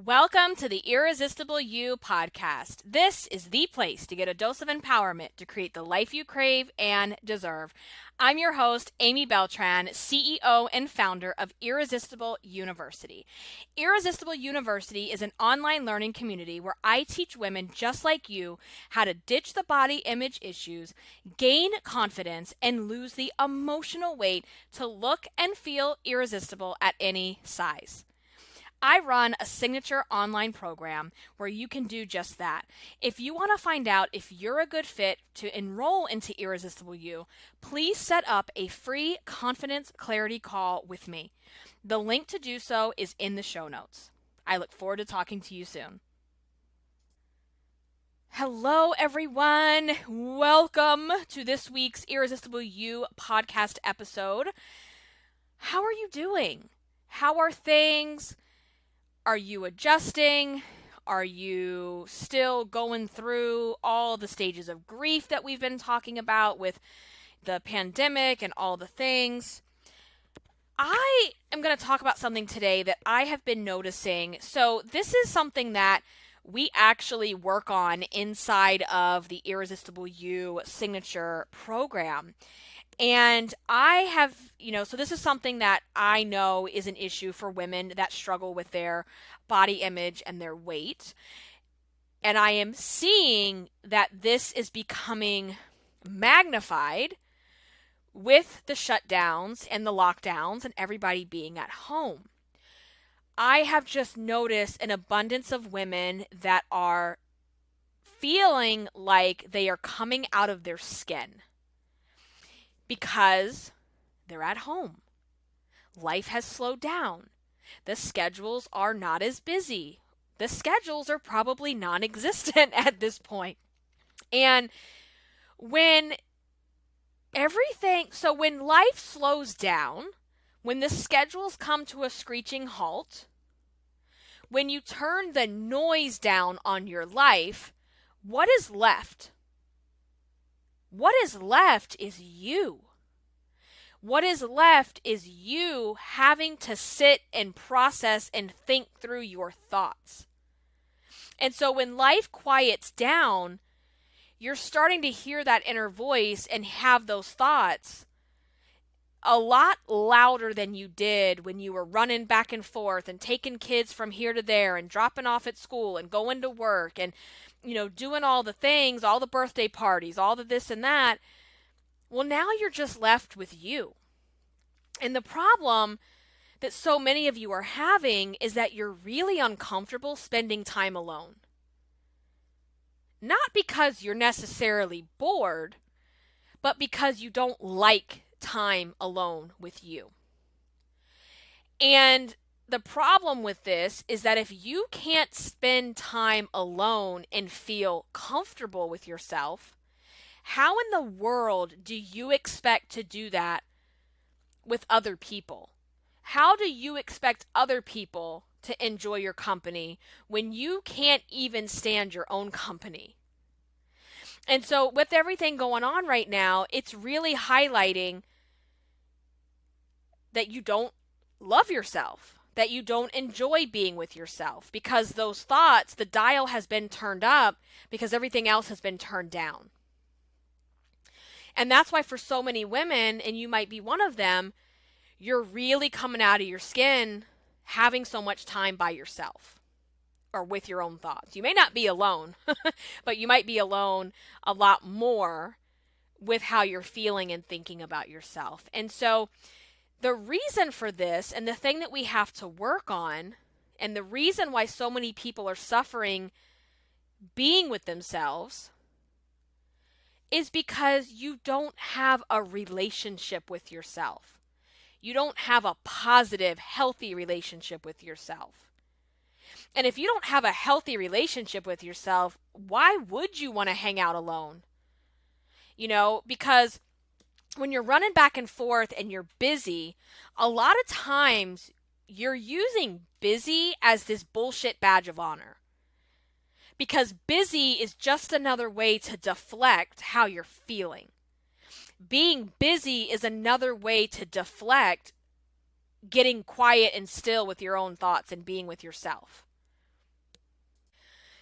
Welcome to the Irresistible You podcast. This is the place to get a dose of empowerment to create the life you crave and deserve. I'm your host, Amy Beltran, CEO and founder of Irresistible University. Irresistible University is an online learning community where I teach women just like you how to ditch the body image issues, gain confidence, and lose the emotional weight to look and feel irresistible at any size. I run a signature online program where you can do just that. If you want to find out if you're a good fit to enroll into Irresistible You, please set up a free confidence clarity call with me. The link to do so is in the show notes. I look forward to talking to you soon. Hello, everyone. Welcome to this week's Irresistible You podcast episode. How are you doing? How are things? Are you adjusting? Are you still going through all the stages of grief that we've been talking about with the pandemic and all the things? I am going to talk about something today that I have been noticing. So this is something that we actually work on inside of the Irresistible You signature program. And I have, so this is something that I know is an issue for women that struggle with their body image and their weight. And I am seeing that this is becoming magnified with the shutdowns and the lockdowns and everybody being at home. I have just noticed an abundance of women that are feeling like they are coming out of their skin because they're at home. Life has slowed down. The schedules are not as busy. The schedules are probably non-existent at this point. And when when life slows down, when the schedules come to a screeching halt, when you turn the noise down on your life, what is left? What is left is you. What is left is you having to sit and process and think through your thoughts. And so when life quiets down, you're starting to hear that inner voice and have those thoughts a lot louder than you did when you were running back and forth and taking kids from here to there and dropping off at school and going to work and doing all the things, all the birthday parties, all the this and that. Well, now you're just left with you. And the problem that so many of you are having is that you're really uncomfortable spending time alone. Not because you're necessarily bored, but because you don't like time alone with you. And the problem with this is that if you can't spend time alone and feel comfortable with yourself, how in the world do you expect to do that with other people? How do you expect other people to enjoy your company when you can't even stand your own company? And so with everything going on right now, it's really highlighting that you don't love yourself, that you don't enjoy being with yourself, because those thoughts, the dial has been turned up because everything else has been turned down. And that's why for so many women, and you might be one of them, you're really coming out of your skin having so much time by yourself or with your own thoughts. You may not be alone, but you might be alone a lot more with how you're feeling and thinking about yourself. And so the reason for this, and the thing that we have to work on, and the reason why so many people are suffering being with themselves, is because you don't have a relationship with yourself. You don't have a positive, healthy relationship with yourself. And if you don't have a healthy relationship with yourself, why would you want to hang out alone? Because when you're running back and forth and you're busy, a lot of times you're using busy as this bullshit badge of honor. Because busy is just another way to deflect how you're feeling. Being busy is another way to deflect getting quiet and still with your own thoughts and being with yourself.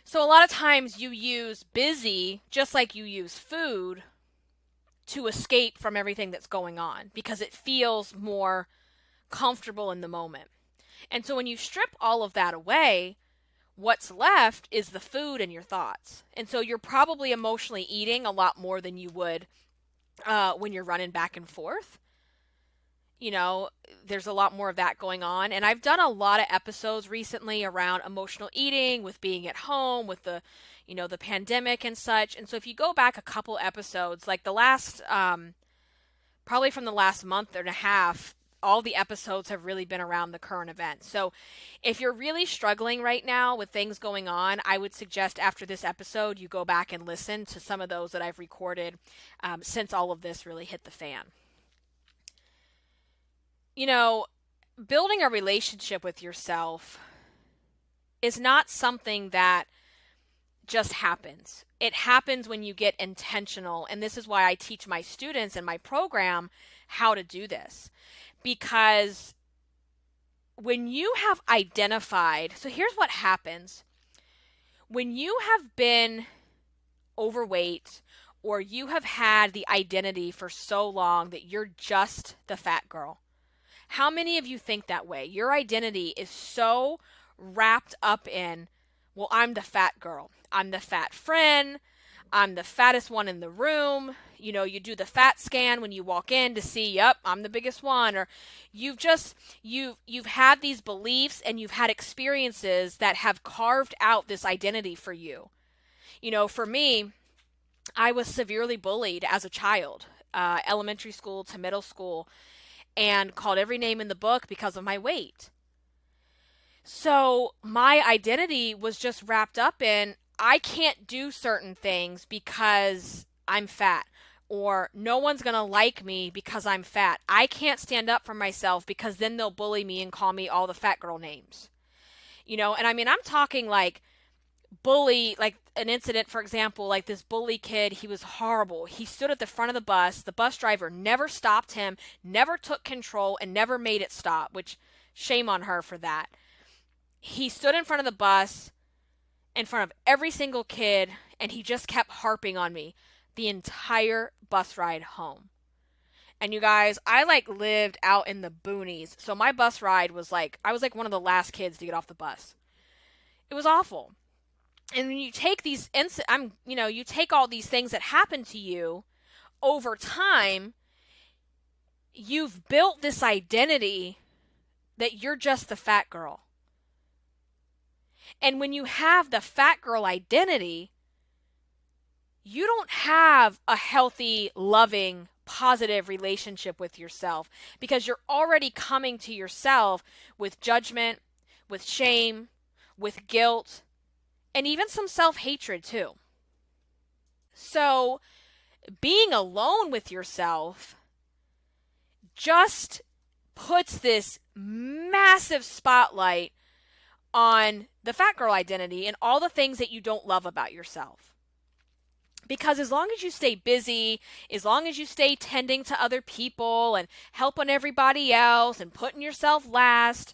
So a lot of times you use busy just like you use food to escape from everything that's going on because it feels more comfortable in the moment. And so when you strip all of that away, what's left is the food and your thoughts. And so you're probably emotionally eating a lot more than you would when you're running back and forth. You know, there's a lot more of that going on. And I've done a lot of episodes recently around emotional eating with being at home, with the pandemic and such. And so if you go back a couple episodes, like the last, probably from the last month and a half, all the episodes have really been around the current event. So if you're really struggling right now with things going on, I would suggest after this episode, you go back and listen to some of those that I've recorded since all of this really hit the fan. You know, building a relationship with yourself is not something that just happens. It happens when you get intentional. And this is why I teach my students in my program how to do this. Because when you have identified, so here's what happens. When you have been overweight or you have had the identity for so long that you're just the fat girl, how many of you think that way? Your identity is so wrapped up in, well, I'm the fat girl. I'm the fat friend. I'm the fattest one in the room. You know, you do the fat scan when you walk in to see, yep, I'm the biggest one. Or you've had these beliefs and you've had experiences that have carved out this identity for you. You know, for me, I was severely bullied as a child, elementary school to middle school, and called every name in the book because of my weight. So my identity was just wrapped up in, I can't do certain things because I'm fat, or no one's going to like me because I'm fat. I can't stand up for myself because then they'll bully me and call me all the fat girl names. You know, and I mean, I'm talking like bully, like an incident, for example, like this bully kid, he was horrible. He stood at the front of the bus driver never stopped him, never took control, and never made it stop, which shame on her for that. He stood in front of the bus, in front of every single kid, and he just kept harping on me the entire bus ride home. And you guys, I like lived out in the boonies, so my bus ride was like, I was like one of the last kids to get off the bus. It was awful. And when you take these you take all these things that happen to you over time, you've built this identity that you're just the fat girl. And when you have the fat girl identity, you don't have a healthy, loving, positive relationship with yourself because you're already coming to yourself with judgment, with shame, with guilt, and even some self-hatred too. So being alone with yourself just puts this massive spotlight on the fat girl identity and all the things that you don't love about yourself. Because as long as you stay busy, as long as you stay tending to other people and helping everybody else and putting yourself last,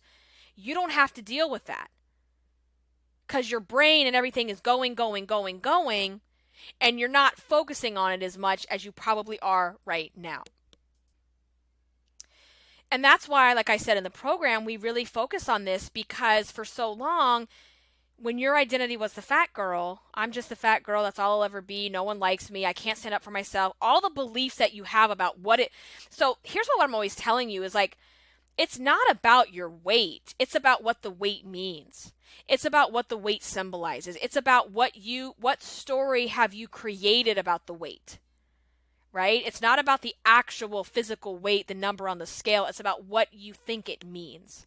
you don't have to deal with that. Because your brain and everything is going, and you're not focusing on it as much as you probably are right now. And that's why, like I said in the program, we really focus on this because for so long, when your identity was the fat girl, I'm just the fat girl, that's all I'll ever be, no one likes me, I can't stand up for myself, all the beliefs that you have about so here's what I'm always telling you is like, it's not about your weight, it's about what the weight means. It's about what the weight symbolizes. It's about what story have you created about the weight, right? It's not about the actual physical weight, the number on the scale. It's about what you think it means.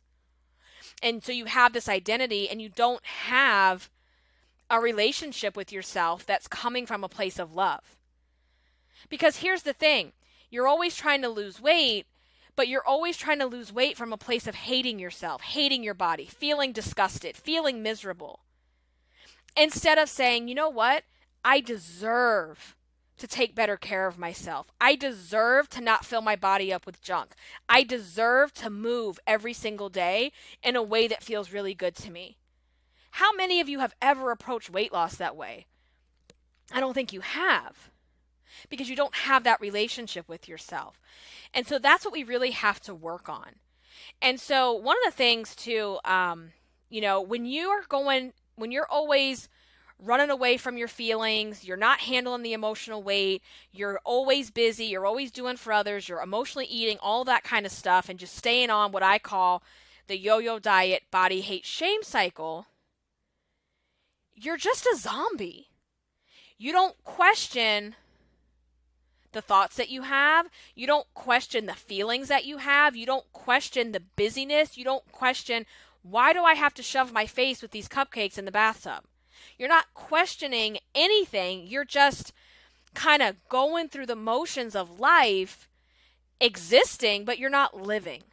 And so you have this identity and you don't have a relationship with yourself that's coming from a place of love. Because here's the thing, you're always trying to lose weight, but you're always trying to lose weight from a place of hating yourself, hating your body, feeling disgusted, feeling miserable. Instead of saying, you know what? I deserve to take better care of myself. I deserve to not fill my body up with junk. I deserve to move every single day in a way that feels really good to me. How many of you have ever approached weight loss that way? I don't think you have, because you don't have that relationship with yourself. And so that's what we really have to work on. And so one of the things too, when you're always running away from your feelings, you're not handling the emotional weight, you're always busy, you're always doing for others, you're emotionally eating, all that kind of stuff, and just staying on what I call the yo-yo diet, body hate shame cycle, you're just a zombie. You don't question the thoughts that you have. You don't question the feelings that you have. You don't question the busyness. You don't question, why do I have to shove my face with these cupcakes in the bathtub? You're not questioning anything. You're just kind of going through the motions of life, existing, but you're not living.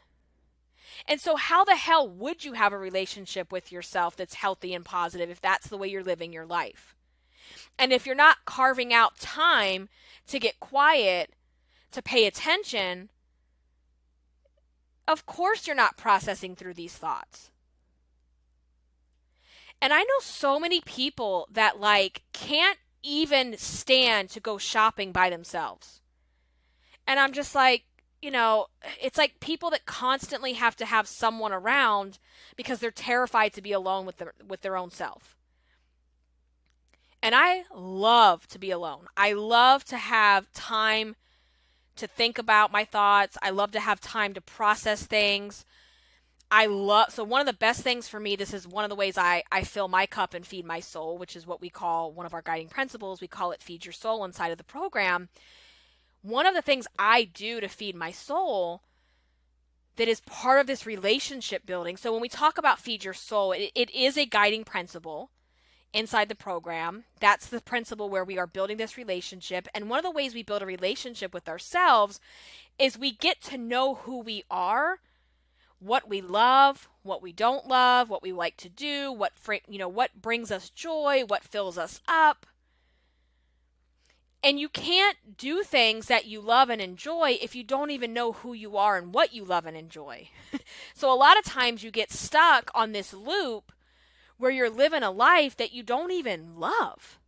And so how the hell would you have a relationship with yourself that's healthy and positive if that's the way you're living your life? And if you're not carving out time to get quiet, to pay attention, of course you're not processing through these thoughts. And I know so many people that can't even stand to go shopping by themselves. And I'm just like, it's like people that constantly have to have someone around because they're terrified to be alone with their own self. And I love to be alone. I love to have time to think about my thoughts. I love to have time to process things. So one of the best things for me, this is one of the ways I fill my cup and feed my soul, which is what we call one of our guiding principles. We call it Feed Your Soul inside of the program. One of the things I do to feed my soul that is part of this relationship building. So when we talk about Feed Your Soul, it is a guiding principle inside the program. That's the principle where we are building this relationship. And one of the ways we build a relationship with ourselves is we get to know who we are, what we love, what we don't love, what we like to do, what brings us joy, what fills us up. And you can't do things that you love and enjoy if you don't even know who you are and what you love and enjoy. So a lot of times you get stuck on this loop where you're living a life that you don't even love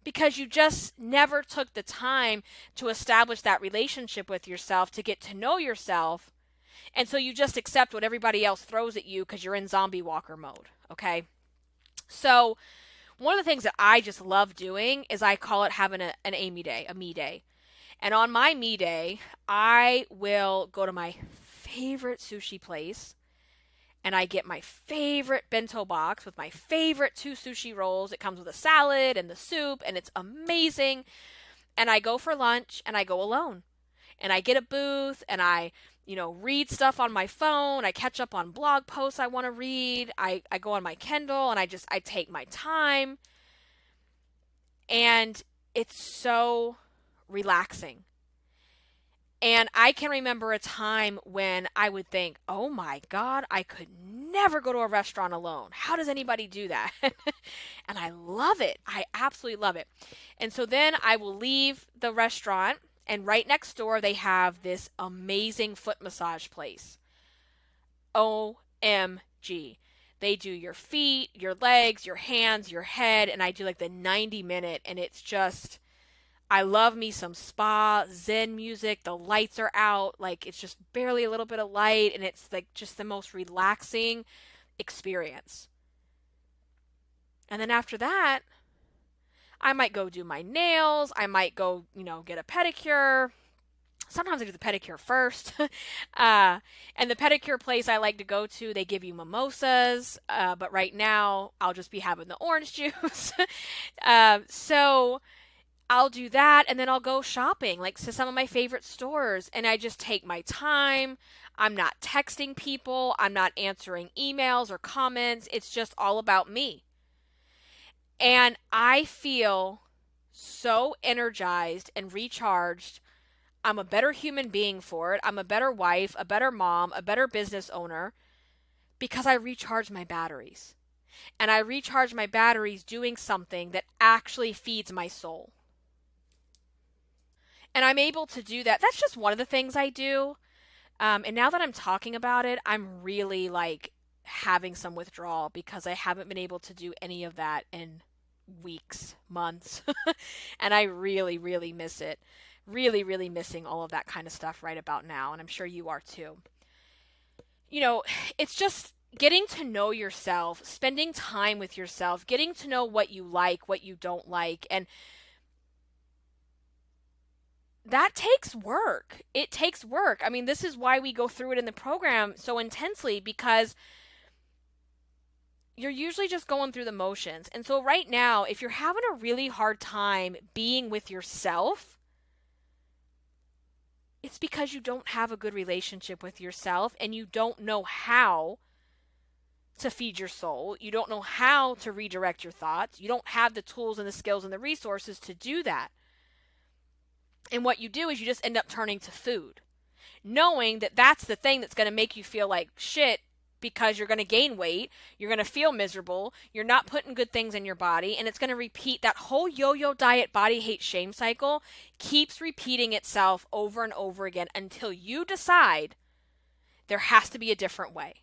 because you just never took the time to establish that relationship with yourself, to get to know yourself. And so you just accept what everybody else throws at you because you're in zombie walker mode, okay? So one of the things that I just love doing is I call it having an Amy day, a me day. And on my me day, I will go to my favorite sushi place and I get my favorite bento box with my favorite 2 sushi rolls. It comes with a salad and the soup, and it's amazing. And I go for lunch and I go alone. And I get a booth and I read stuff on my phone. I catch up on blog posts I want to read. I go on my Kindle and I take my time. And it's so relaxing. And I can remember a time when I would think, oh my God, I could never go to a restaurant alone. How does anybody do that? And I love it. I absolutely love it. And so then I will leave the restaurant, and right next door they have this amazing foot massage place. OMG. They do your feet, your legs, your hands, your head, and I do the 90-minute, and it's just, I love me some spa, Zen music, the lights are out, it's just barely a little bit of light, and it's just the most relaxing experience. And then after that, I might go do my nails, I might go, get a pedicure. Sometimes I do the pedicure first. And the pedicure place I like to go to, they give you mimosas. But right now, I'll just be having the orange juice. So I'll do that, and then I'll go shopping, to some of my favorite stores. And I just take my time. I'm not texting people. I'm not answering emails or comments. It's just all about me. And I feel so energized and recharged. I'm a better human being for it. I'm a better wife, a better mom, a better business owner because I recharge my batteries. And I recharge my batteries doing something that actually feeds my soul. And I'm able to do that. That's just one of the things I do. And now that I'm talking about it, I'm really having some withdrawal because I haven't been able to do any of that in weeks, months. And I really, really miss it. Really, really missing all of that kind of stuff right about now. And I'm sure you are too. It's just getting to know yourself, spending time with yourself, getting to know what you like, what you don't like. And that takes work. It takes work. I mean, this is why we go through it in the program so intensely, because you're usually just going through the motions. And so right now, if you're having a really hard time being with yourself, it's because you don't have a good relationship with yourself and you don't know how to feed your soul. You don't know how to redirect your thoughts. You don't have the tools and the skills and the resources to do that. And what you do is you just end up turning to food, knowing that that's the thing that's going to make you feel like shit, because you're going to gain weight, you're going to feel miserable, you're not putting good things in your body, and it's going to repeat that whole yo-yo diet, body hate, shame cycle keeps repeating itself over and over again until you decide there has to be a different way.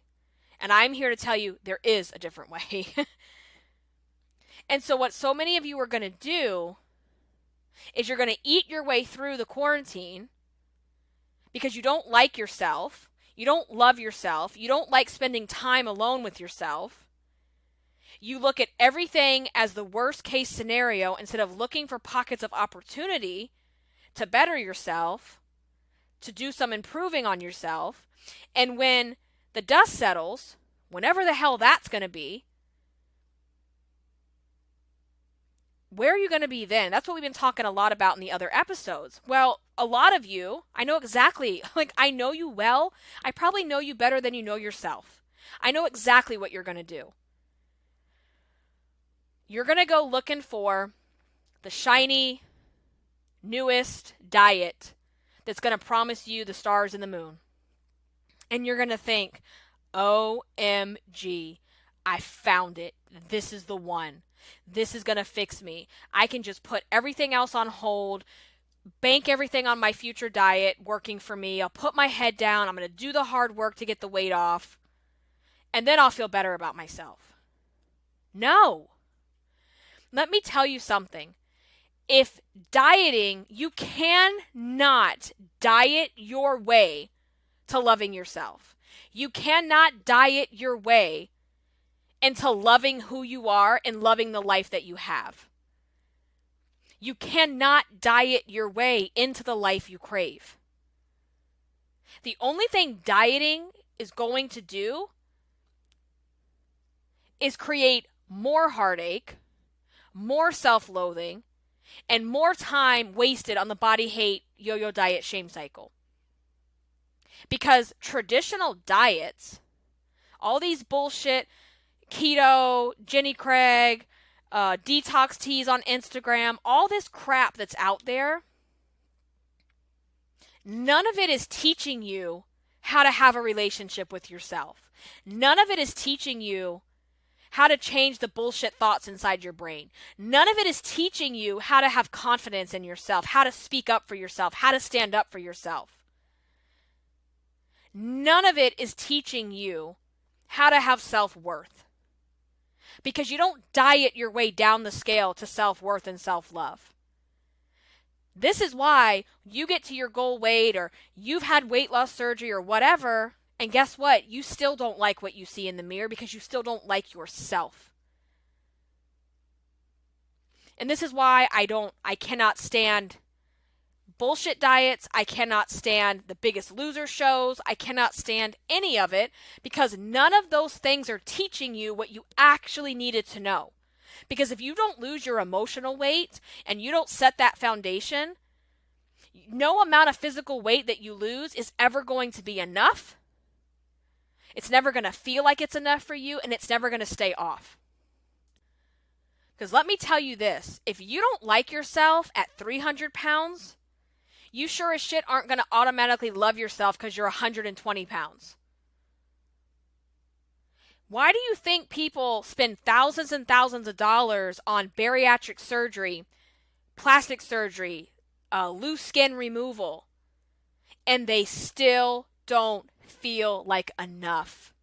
And I'm here to tell you there is a different way. And so what so many of you are going to do is you're going to eat your way through the quarantine because you don't like yourself. You don't love yourself. You don't like spending time alone with yourself. You look at everything as the worst case scenario instead of looking for pockets of opportunity to better yourself, to do some improving on yourself. And when the dust settles, whenever the hell that's going to be, where are you going to be then? That's what we've been talking a lot about in the other episodes. Well, a lot of you, I know exactly, I know you well. I probably know you better than you know yourself. I know exactly what you're going to do. You're going to go looking for the shiny, newest diet that's going to promise you the stars and the moon. And you're going to think, OMG, I found it. This is the one. This is going to fix me. I can just put everything else on hold, bank everything on my future diet working for me. I'll put my head down. I'm going to do the hard work to get the weight off. And then I'll feel better about myself. No. Let me tell you something. If dieting, you cannot diet your way to loving yourself. You cannot diet your way into loving who you are and loving the life that you have. You cannot diet your way into the life you crave. The only thing dieting is going to do is create more heartache, more self-loathing, and more time wasted on the body hate, yo-yo diet, shame cycle. Because traditional diets, all these bullshit keto, Jenny Craig, detox teas on Instagram, all this crap that's out there, none of it is teaching you how to have a relationship with yourself. None of it is teaching you how to change the bullshit thoughts inside your brain. None of it is teaching you how to have confidence in yourself, how to speak up for yourself, how to stand up for yourself. None of it is teaching you how to have self-worth. Because you don't diet your way down the scale to self-worth and self-love. This is why you get to your goal weight or you've had weight loss surgery or whatever, and guess what? You still don't like what you see in the mirror because you still don't like yourself. And this is why I cannot stand bullshit diets. I cannot stand the Biggest Loser shows. I cannot stand any of it because none of those things are teaching you what you actually needed to know. Because if you don't lose your emotional weight and you don't set that foundation, no amount of physical weight that you lose is ever going to be enough. It's never going to feel like it's enough for you, and it's never going to stay off. Because let me tell you this, if you don't like yourself at 300 pounds, you sure as shit aren't going to automatically love yourself because you're 120 pounds. Why do you think people spend thousands and thousands of dollars on bariatric surgery, plastic surgery, loose skin removal, and they still don't feel like enough?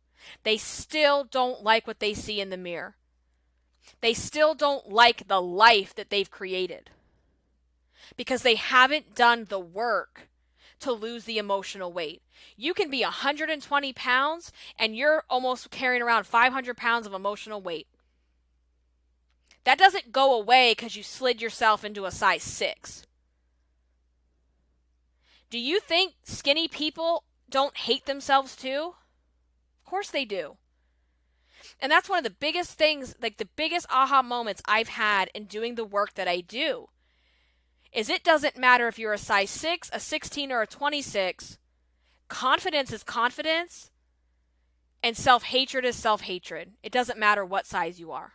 They still don't like what they see in the mirror. They still don't like the life that they've created because they haven't done the work to lose the emotional weight. You can be 120 pounds and you're almost carrying around 500 pounds of emotional weight. That doesn't go away because you slid yourself into a size 6. Do you think skinny people don't hate themselves too? Of course they do. And that's one of the biggest things, like the biggest aha moments I've had in doing the work that I do, is it doesn't matter if you're a size 6, a 16, or a 26. Confidence is confidence, and self-hatred is self-hatred. It doesn't matter what size you are.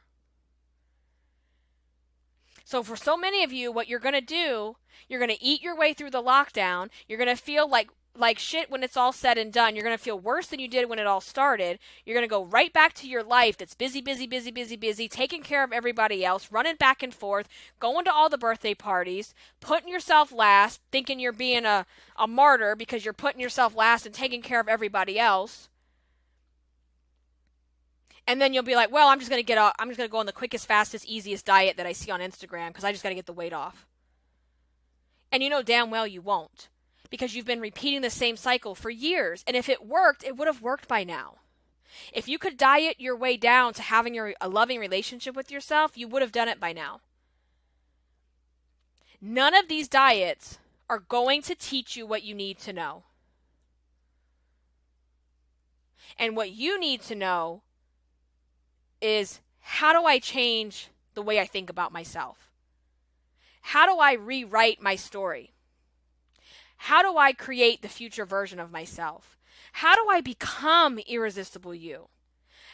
So for so many of you, what you're going to do, you're going to eat your way through the lockdown. You're going to feel like shit when it's all said and done. You're going to feel worse than you did when it all started. You're going to go right back to your life that's busy, taking care of everybody else, running back and forth, going to all the birthday parties, putting yourself last, thinking you're being a martyr because you're putting yourself last and taking care of everybody else. And then you'll be like, well, I'm just going to go on the quickest, fastest, easiest diet that I see on Instagram because I just got to get the weight off. And you know damn well you won't, because you've been repeating the same cycle for years. And if it worked, it would have worked by now. If you could diet your way down to having a loving relationship with yourself, you would have done it by now. None of these diets are going to teach you what you need to know. And what you need to know is, how do I change the way I think about myself? How do I rewrite my story? How do I create the future version of myself? How do I become irresistible you?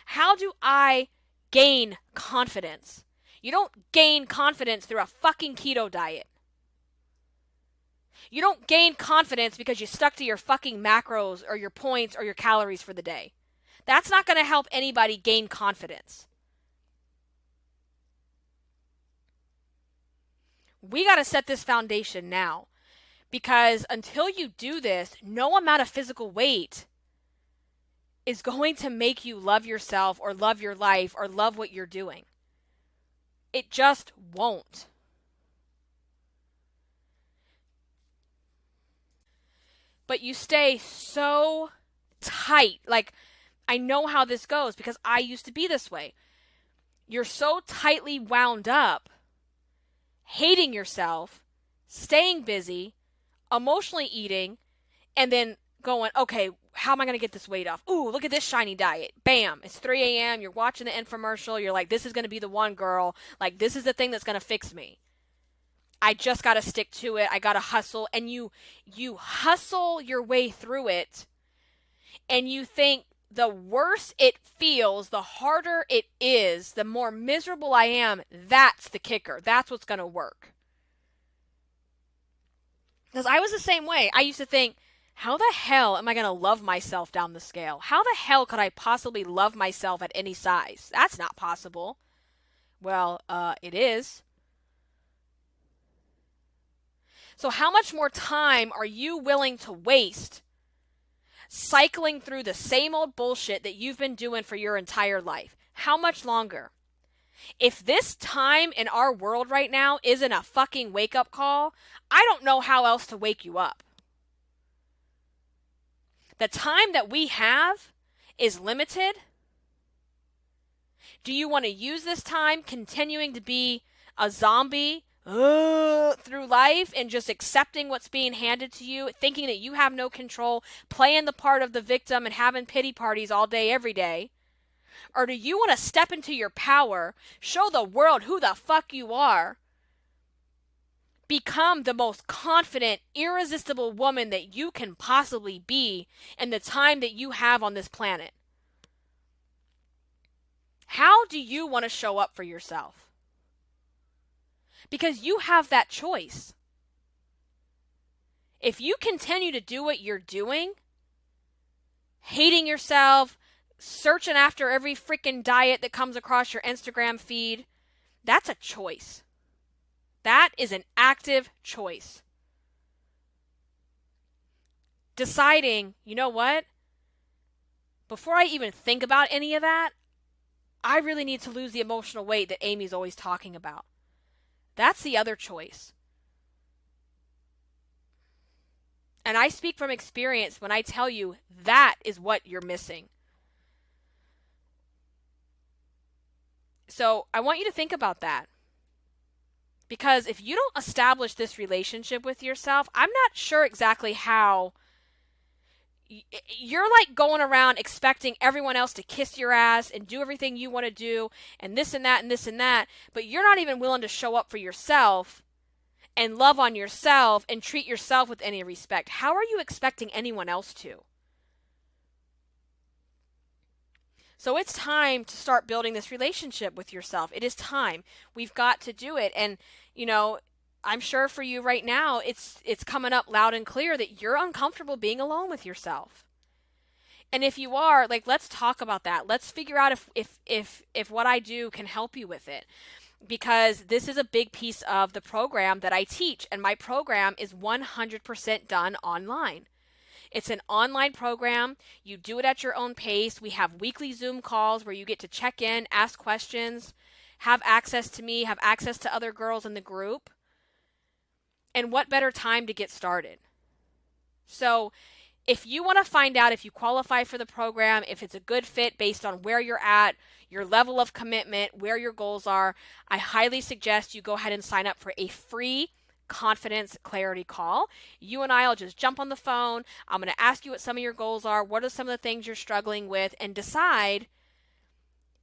How do I gain confidence? You don't gain confidence through a fucking keto diet. You don't gain confidence because you stuck to your fucking macros or your points or your calories for the day. That's not going to help anybody gain confidence. We got to set this foundation now, because until you do this, no amount of physical weight is going to make you love yourself or love your life or love what you're doing. It just won't. But you stay so tight. Like, I know how this goes because I used to be this way. You're so tightly wound up, hating yourself, staying busy, emotionally eating, and then going, okay, how am I going to get this weight off? Ooh, look at this shiny diet. Bam, it's 3 a.m. You're watching the infomercial. You're like, this is going to be the one, girl. Like, this is the thing that's going to fix me. I just got to stick to it. I got to hustle. And you hustle your way through it, and you think the worse it feels, the harder it is, the more miserable I am. That's the kicker. That's what's going to work. Because I was the same way. I used to think, how the hell am I going to love myself down the scale? How the hell could I possibly love myself at any size? That's not possible. Well, it is. So how much more time are you willing to waste cycling through the same old bullshit that you've been doing for your entire life? How much longer? If this time in our world right now isn't a fucking wake-up call, I don't know how else to wake you up. The time that we have is limited. Do you want to use this time continuing to be a zombie through life and just accepting what's being handed to you, thinking that you have no control, playing the part of the victim and having pity parties all day, every day? Or do you want to step into your power, show the world who the fuck you are, become the most confident, irresistible woman that you can possibly be in the time that you have on this planet? How do you want to show up for yourself? Because you have that choice. If you continue to do what you're doing, hating yourself, searching after every freaking diet that comes across your Instagram feed, that's a choice. That is an active choice. Deciding, you know what? before I even think about any of that, I really need to lose the emotional weight that Amy's always talking about. That's the other choice. And I speak from experience when I tell you that is what you're missing. So I want you to think about that. Because if you don't establish this relationship with yourself, I'm not sure exactly how. You're like going around expecting everyone else to kiss your ass and do everything you want to do and this and that and this and that, but you're not even willing to show up for yourself and love on yourself and treat yourself with any respect. How are you expecting anyone else to? So it's time to start building this relationship with yourself. It is time. We've got to do it. And, I'm sure for you right now, it's coming up loud and clear that you're uncomfortable being alone with yourself. And if you are, let's talk about that. Let's figure out if what I do can help you with it. Because this is a big piece of the program that I teach, and my program is 100% done online. It's an online program. You do it at your own pace. We have weekly Zoom calls where you get to check in, ask questions, have access to me, have access to other girls in the group. And what better time to get started? So if you want to find out if you qualify for the program, if it's a good fit based on where you're at, your level of commitment, where your goals are, I highly suggest you go ahead and sign up for a free confidence clarity call. You and I will just jump on the phone. I'm going to ask you what some of your goals are. What are some of the things you're struggling with? And decide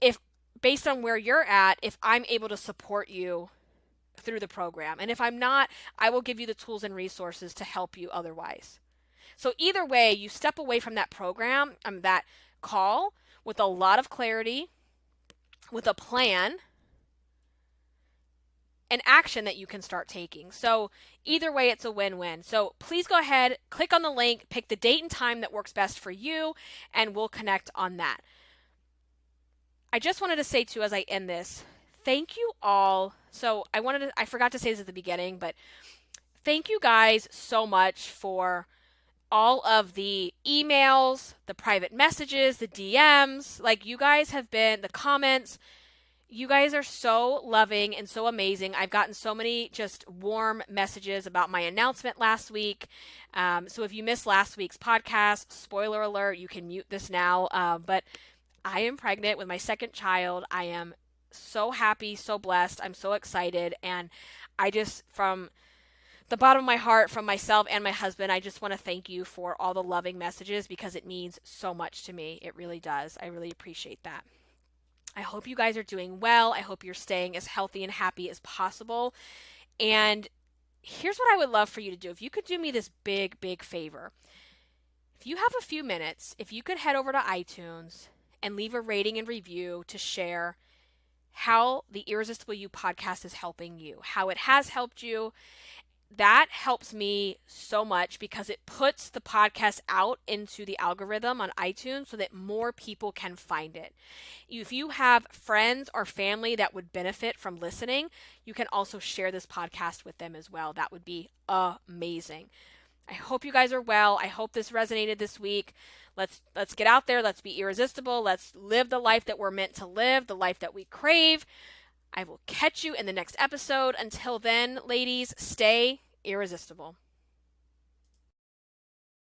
if, based on where you're at, if I'm able to support you through the program. And if I'm not, I will give you the tools and resources to help you otherwise. So either way, you step away from that program, that call, with a lot of clarity, with a plan, and action that you can start taking. So either way, it's a win-win. So please go ahead, click on the link, pick the date and time that works best for you, and we'll connect on that. I just wanted to say too, as I end this, thank you all. So I forgot to say this at the beginning, but thank you guys so much for all of the emails, the private messages, the DMs. You guys have been, the comments, you guys are so loving and so amazing. I've gotten so many just warm messages about my announcement last week. So if you missed last week's podcast, spoiler alert, you can mute this now. But I am pregnant with my second child. I am so happy, so blessed. I'm so excited. And I just, from the bottom of my heart, from myself and my husband, I just want to thank you for all the loving messages because it means so much to me. It really does. I really appreciate that. I hope you guys are doing well. I hope you're staying as healthy and happy as possible. And here's what I would love for you to do. If you could do me this big, big favor. If you have a few minutes, if you could head over to iTunes and leave a rating and review to share how the Irresistible You podcast is helping you, how it has helped you. That helps me so much because it puts the podcast out into the algorithm on iTunes so that more people can find it. If you have friends or family that would benefit from listening, you can also share this podcast with them as well. That would be amazing. I hope you guys are well. I hope this resonated this week. Let's get out there. Let's be irresistible. Let's live the life that we're meant to live, the life that we crave. I will catch you in the next episode. Until then, ladies, stay irresistible.